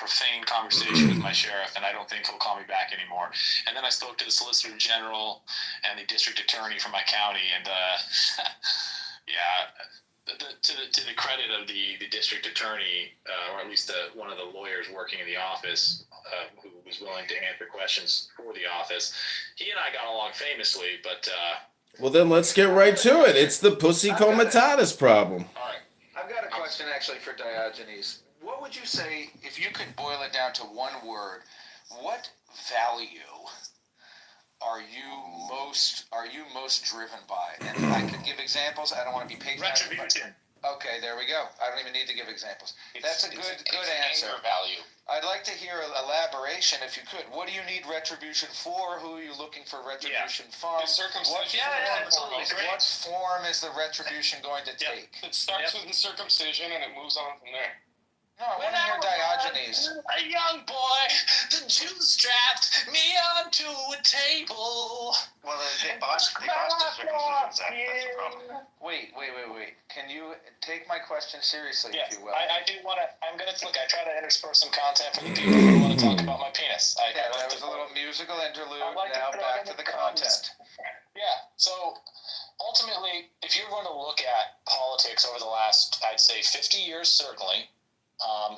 profane conversation with my sheriff, and I don't think he'll call me back anymore. And then I spoke to the Solicitor General and the District Attorney from my county, and yeah, to the credit of the District Attorney, or at least one of the lawyers working in the office, who was willing to answer questions for the office, he and I got along famously, but... well, then let's get right to it. It's the pussy comitatus problem. All right. I've got a question actually for Diogenes. What would you say, if you could boil it down to one word, what value are you most driven by? And I could give examples. I don't want to be patronizing. Retribution. Okay, there we go. I don't even need to give examples. That's a good answer. Value. I'd like to hear elaboration, if you could. What do you need retribution for? Who are you looking for retribution from? The circumcision. What form is the retribution going to take? It starts with the circumcision and it moves on from there. No, I want to hear Diogenes. A young boy, the Jews strapped me onto a table. Well, they botched the circumcision. That's the problem. Wait. Can you take my question seriously, Yes, if you will? I do want to. I'm going to look. I try to intersperse some content for the people who want to talk about my penis. Yeah, that was a little musical interlude. Now back to the content. Yeah. So ultimately, if you're going to look at politics over the last, I'd say, 50 years, certainly.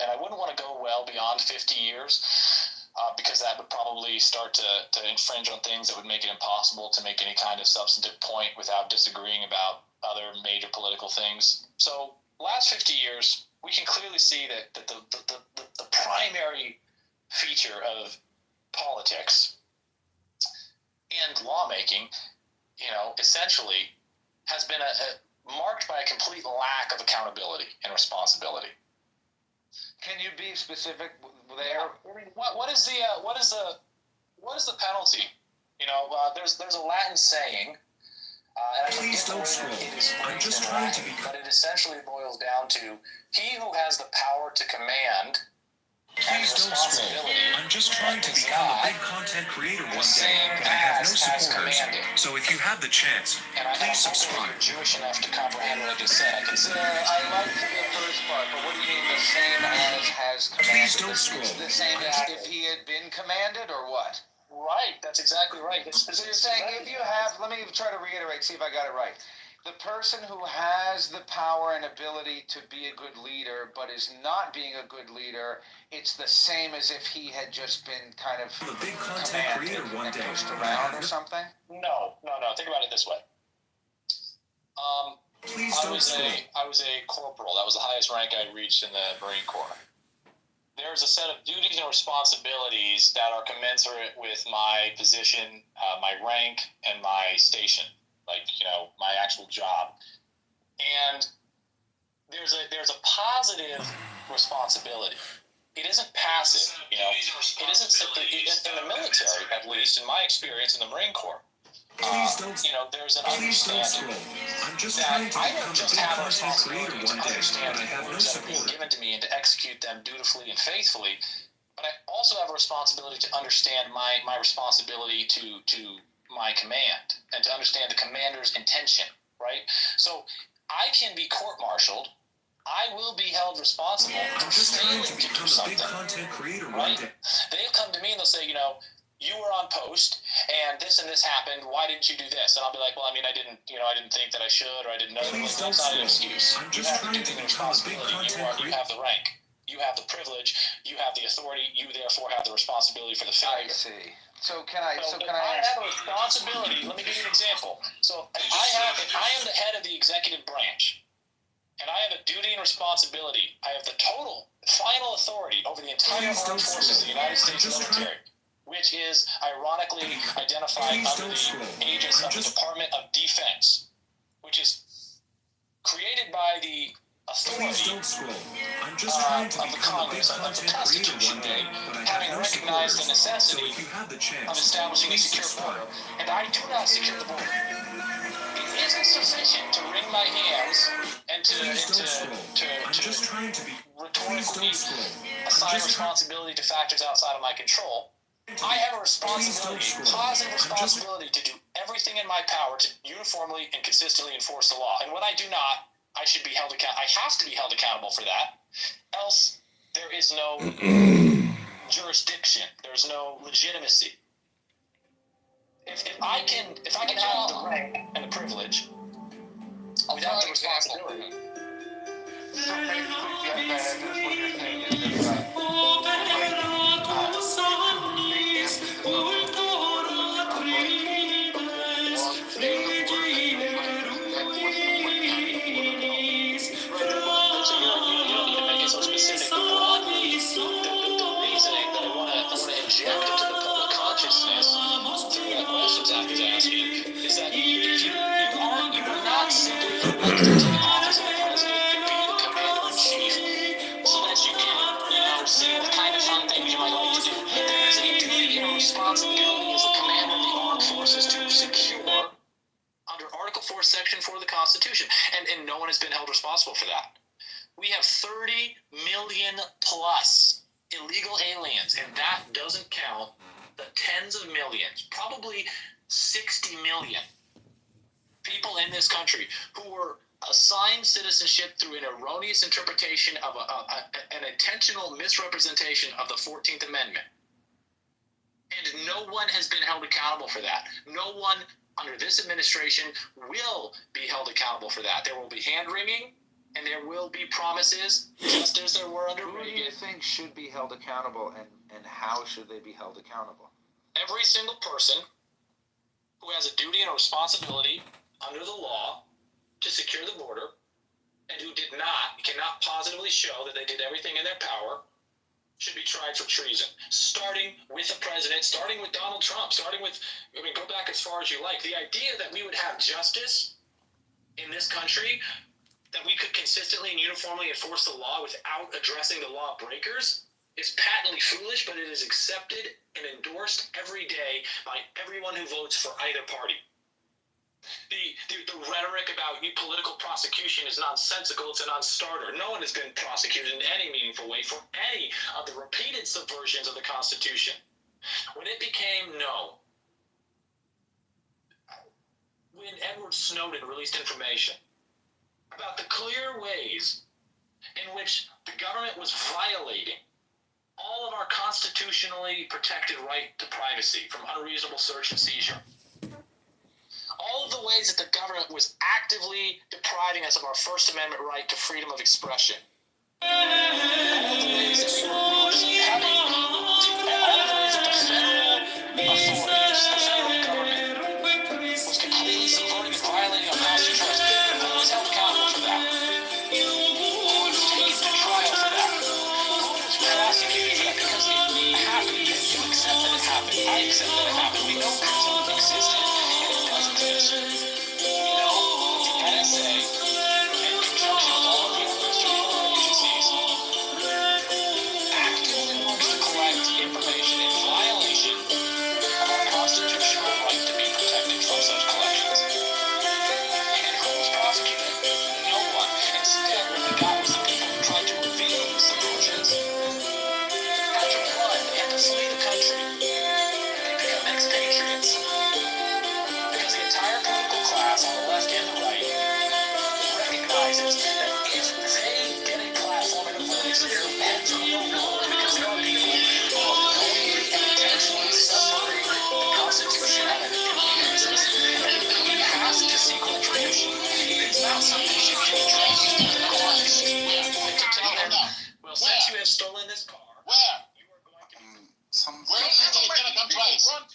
And I wouldn't want to go well beyond 50 years because that would probably start to infringe on things that would make it impossible to make any kind of substantive point without disagreeing about other major political things. So last 50 years, we can clearly see that the primary feature of politics and lawmaking, essentially has been marked by a complete lack of accountability and responsibility. Can you be specific there? What is the penalty? There's a Latin saying. And Please don't scroll. I'm just trying to be. But it essentially boils down to he who has the power to command. Please don't scroll. I'm just trying to become a big content creator one day, but I have no supporters. So if you have the chance, please subscribe. You're Jewish enough to comprehend what I just said. I like the first part, but what do you mean the same as has commanded? Please don't scroll. It's the same as if he had been commanded, or what? Right, that's exactly right. So you're saying if you have, let me try to reiterate, see if I got it right. The person who has the power and ability to be a good leader, but is not being a good leader, it's the same as if he had just been kind of a big content creator one day, pushed around or something? No. Think about it this way. Please don't scroll. I was a corporal. That was the highest rank I reached in the Marine Corps. There's a set of duties and responsibilities that are commensurate with my position, my rank, and my station. My actual job. And there's a positive responsibility. It isn't passive, It isn't simply, in the military, at least, in my experience in the Marine Corps, Please don't. There's an Please don't understanding scroll. I'm just that trying to I become don't a just big have a content creator responsibility to one day, understand but I the have no orders that are being support. given to me and to execute them dutifully and faithfully, but I also have a responsibility to understand my responsibility to my command and to understand the commander's intention, right? So I can be court-martialed. I will be held responsible I'm for just trying failing to to do become a big something, content creator one right? day. They'll come to me and they'll say, you were on post and this happened. Why didn't you do this? And I'll be like, well, I didn't think that I should, or I didn't know. Please That's don't not an scroll. excuse. I'm You just have the trying to duty and become a big responsibility. content You have the rank. You have the privilege. You have the authority. You therefore have the responsibility for the I failure. see. So can I I ask? have a responsibility. Let me give you an example. So I am the head of the executive branch, and I have a duty and responsibility. I have the total, final authority over the entire Please armed don't forces of the scroll. United States I'm just military, which is ironically identified Please under don't the scroll. aegis I'm of the just- Department of Defense, which is created by the Please authority don't scroll. I'm just trying to of the become a big Congress, of the content creator Constitution, one day, but I having have no recognized the supporters. So necessity if you have the of chance, establishing a please secure subscribe. border, and I do not secure the border. It isn't sufficient to wring my hands and to Please don't scroll. I'm just trying to be. Please rhetorically don't scroll. I'm assign just trying. responsibility to factors outside of my control. I have a responsibility, scroll. positive I'm just- responsibility to do everything in my power to uniformly and consistently enforce the law. And when I do not, I should be held accountable. I have to be held accountable for that. Else, there is no jurisdiction. There's no legitimacy. If I can have the right and the privilege without the responsibility. So basically, that's what you're saying is that Responsibility as the commander of the armed forces to secure under Article 4, Section 4 of the Constitution, and no one has been held responsible for that. We have 30 million plus illegal aliens, and that doesn't count the tens of millions, probably 60 million people in this country who were assigned citizenship through an erroneous interpretation of an intentional misrepresentation of the 14th Amendment. And no one has been held accountable for that. No one under this administration will be held accountable for that. There will be hand-wringing, and there will be promises, just as there were under who do you think should be held accountable, and how should they be held accountable? Every single person who has a duty and a responsibility under the law to secure the border, and who cannot positively show that they did everything in their power, should be tried for treason, starting with the president, starting with Donald Trump, go back as far as you like. The idea that we would have justice in this country, that we could consistently and uniformly enforce the law without addressing the law breakers, is patently foolish, but it is accepted and endorsed every day by everyone who votes for either party. The rhetoric about political prosecution is nonsensical. It's a non-starter. No one has been prosecuted in any meaningful way for any of the repeated subversions of the Constitution. When it became known, when Edward Snowden released information about the clear ways in which the government was violating all of our constitutionally protected right to privacy from unreasonable search and seizure, all of the ways that the government was actively depriving us of our First Amendment right to freedom of expression. All of the ways that we were just having, all of the ways that the federal authorities, the federal government, was completely subverting and violating our constitutional rights. Who was held accountable for that? Who was taken to trial for that? Who was prosecuted for that? Because it happened. You accept that it happened. I accept that it happened. We know prison existed. We know the NSA, in conjunction with all of the other external agencies, actively wants to collect information in violation of our constitutional right to be protected from such collections. And who was prosecuted? No one. Instead, what we got was the people who tried to reveal these subversions, had to run and to flee the country. They become expatriates. Because the entire political class on the left and the right recognizes that if they get a platform and a voice, their heads will roll, because there are people who are knowingly and intentionally subverting the Constitution and the exist, and he has to seek retribution. It's not something you should be dragged into the courts. To tell him, well, since you have stolen this car, you are going to be...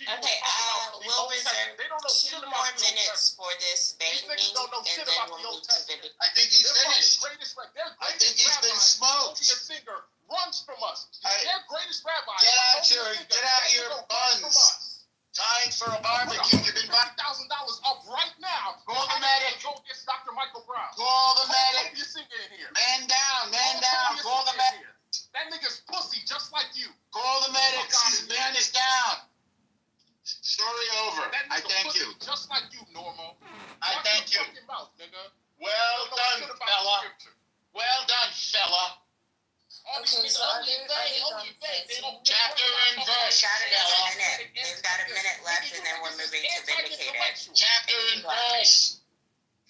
Okay, we'll reserve 2 more minutes for this banging, and then we'll move to Vindication. I think he's finished. I think he's been smoked. Runs from us. Their greatest rabbi. Get out your buns. Time for a barbecue. You've been $5,000 up right now. Call the medic. Go get Dr. Michael Brown. Call the medic. Man down. Call the medic. That nigga's pussy just like you. Call the medic. This man is down. Story over. I thank you. Just like you, Normal. I thank you. Mouth, nigga. Well done, fella. Well done, fella. Okay, so are there Chapter and verse, fella. They've got a minute left, and then we're moving to Vindicated. Chapter and verse.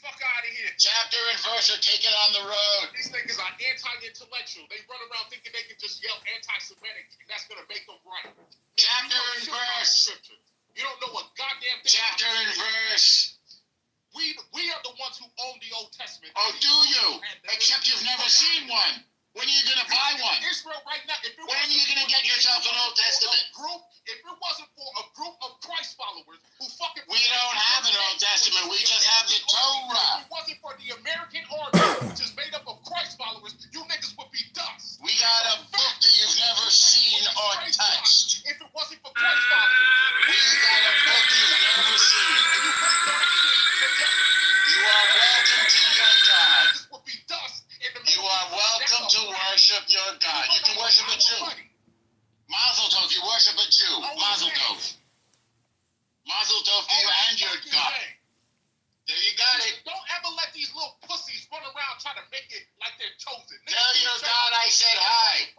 fuck out of here. Chapter and verse or take it on the road. These niggas are anti-intellectual. They run around thinking they can just yell anti-Semitic and that's gonna make them right. Chapter and verse. You don't know a goddamn thing. Chapter and verse. We are the ones who own the Old Testament. Oh, do you? Except you've never seen one. When are you going to buy one? Israel right now. When are you going to get yourself an Old Testament? If it wasn't for a group of Christ followers who fucking... We don't have an Old Testament. We just have the Torah. If it wasn't for the American Army, which is made up of Christ followers, you niggas would be dust. We got a book that you've never seen or touched. If it wasn't for Christ followers. We got a book you've never seen. And you put you are welcome to your God. This would be dust. You are welcome to worship your God. You can worship a Jew. Mazel tov, you worship a Jew. Mazel tov. Mazel tov to you and your God. There you got it. Don't ever let these little pussies run around trying to make it like they're chosen. Tell your God I said hi.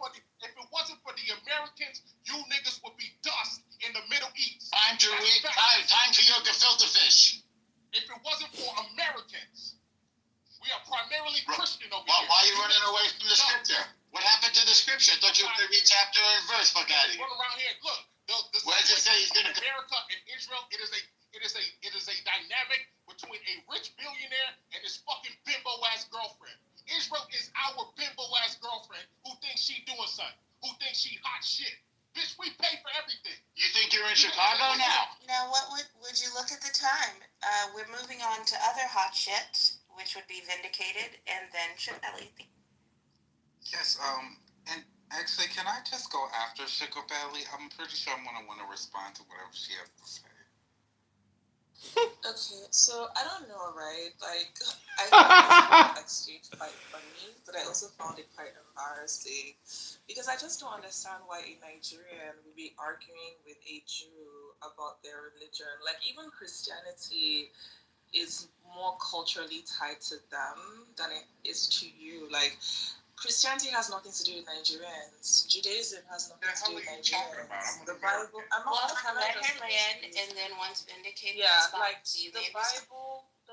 If it wasn't for the Americans, you niggas would be dust in the Middle East. Time to read. Time for your gefilte fish. If it wasn't for Americans, we are primarily Christian over here. Why are you running away from the scripture? What happened to the scripture? I thought you were going to read chapter and verse, fuck out of here. Run around here. Look, what does it say? He's going to America and Israel. It is a dynamic between a rich billionaire and his fucking bimbo ass girlfriend. Israel is our bimbo ass girlfriend who thinks she doing something, who thinks she hot shit. Bitch, we pay for everything. You think you're in Chicago now? Now, what would you look at the time? We're moving on to other hot shit, which would be Vindicated, and then Shibeli. Yes, and actually, can I just go after Shibeli? I'm pretty sure I'm going to want to respond to whatever she has to say. Okay, so I don't know, right? Like, I found the exchange quite funny, but I also found it quite embarrassing because I just don't understand why a Nigerian would be arguing with a Jew about their religion. Like, even Christianity is more culturally tied to them than it is to you. Like, Christianity has nothing to do with Nigerians. Judaism has nothing to do with Nigerians. The Bible. I'm not let her land, and then once Vindicated, yeah, like the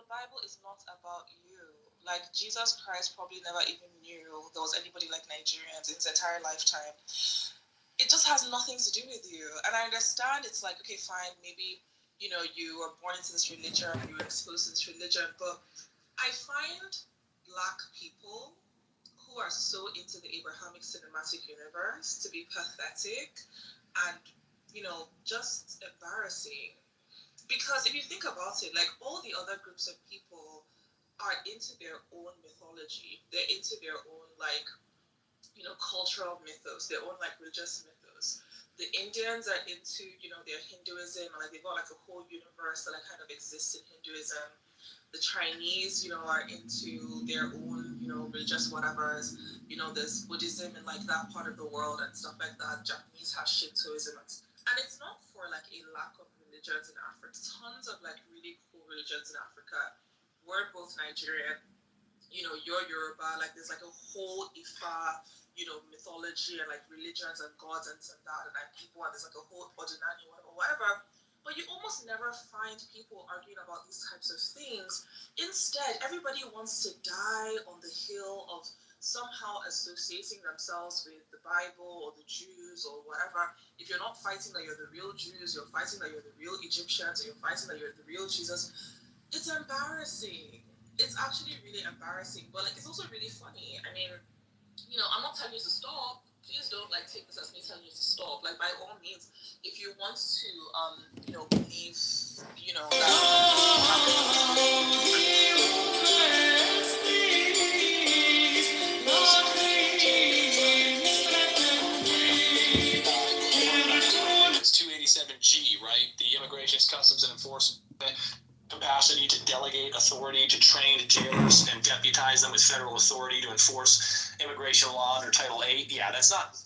Bible is not about you. Like, Jesus Christ probably never even knew there was anybody like Nigerians in his entire lifetime. It just has nothing to do with you. And I understand it's like, okay, fine, maybe, you know, you were born into this religion, you were exposed to this religion, but I find Black people who are so into the Abrahamic cinematic universe to be pathetic and, you know, just embarrassing. Because if you think about it, like, all the other groups of people are into their own mythology. They're into their own, like, you know, cultural mythos, their own, like, religious mythos. The Indians are into, you know, their Hinduism, and, like, they've got, like, a whole universe that, like, kind of exists in Hinduism. The Chinese, you know, are into their own, you know, religious whatevers. You know, there's Buddhism in, like, that part of the world and stuff like that. Japanese has Shintoism. And it's not for, like, a lack of religions in Africa. Tons of, like, really cool religions in Africa. We're both Nigerian. You know, you're Yoruba. Like, there's, like, a whole Ifa, you know, mythology and, like, religions and gods and that and, like, people. And there's, like, a whole Odinani, whatever. But you almost never find people arguing about these types of things. Instead, everybody wants to die on the hill of somehow associating themselves with the Bible or the Jews or whatever. If you're not fighting that you're the real Jews, you're fighting that you're the real Egyptians, or you're fighting that you're the real Jesus. It's embarrassing. It's actually really embarrassing. But, like, it's also really funny. I mean, you know, I'm not telling you to stop. Please don't, like, take this as me telling you to stop. Like, by all means, if you want to, you know, believe, you know, that... 287G, right? The Immigration, Customs, and Enforcement capacity to delegate authority to train jailers and deputize them with federal authority to enforce immigration law under Title 8. Yeah, that's not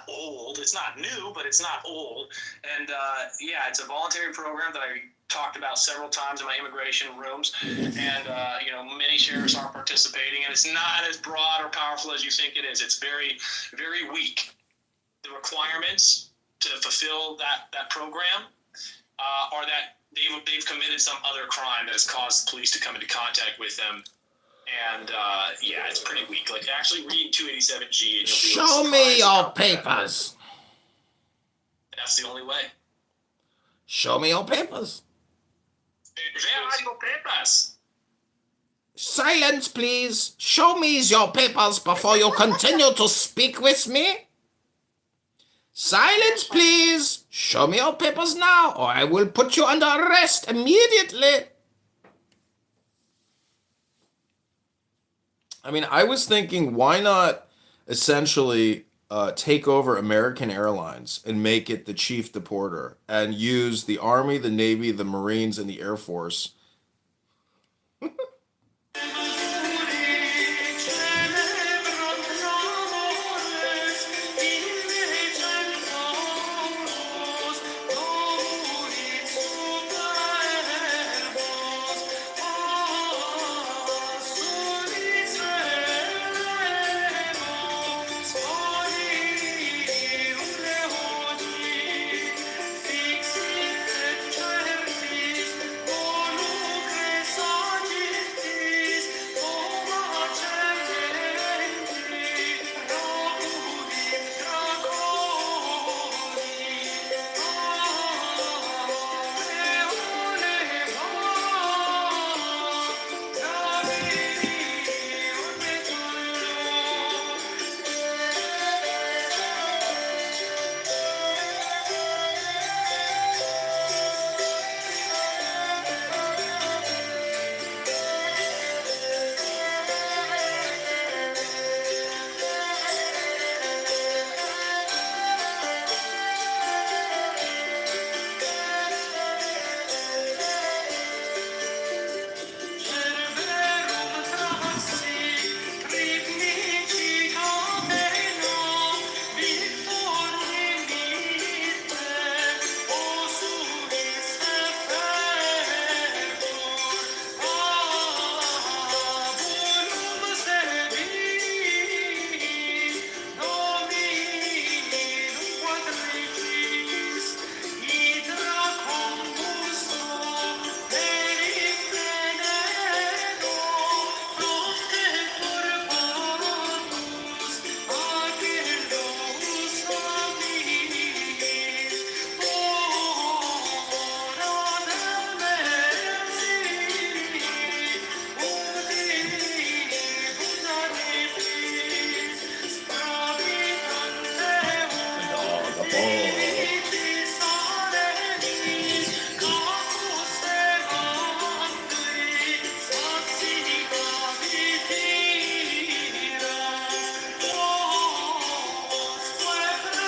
old. It's not new, but it's not old. And yeah, it's a voluntary program that I talked about several times in my immigration rooms. And you know, many sheriffs are participating, and it's not as broad or powerful as you think it is. It's very, very weak. The requirements to fulfill that program or that they've committed some other crime that has caused the police to come into contact with them. And yeah, it's pretty weak. Like actually read 287G and you'll be Show me your papers. That's the only way. Show me your papers. Where are your papers? Silence, please. Show me your papers before you continue to speak with me. Silence, please. Show me your papers now, or I will put you under arrest immediately. I mean, I was thinking, why not essentially take over American Airlines and make it the chief deporter and use the Army, the Navy, the Marines, and the Air Force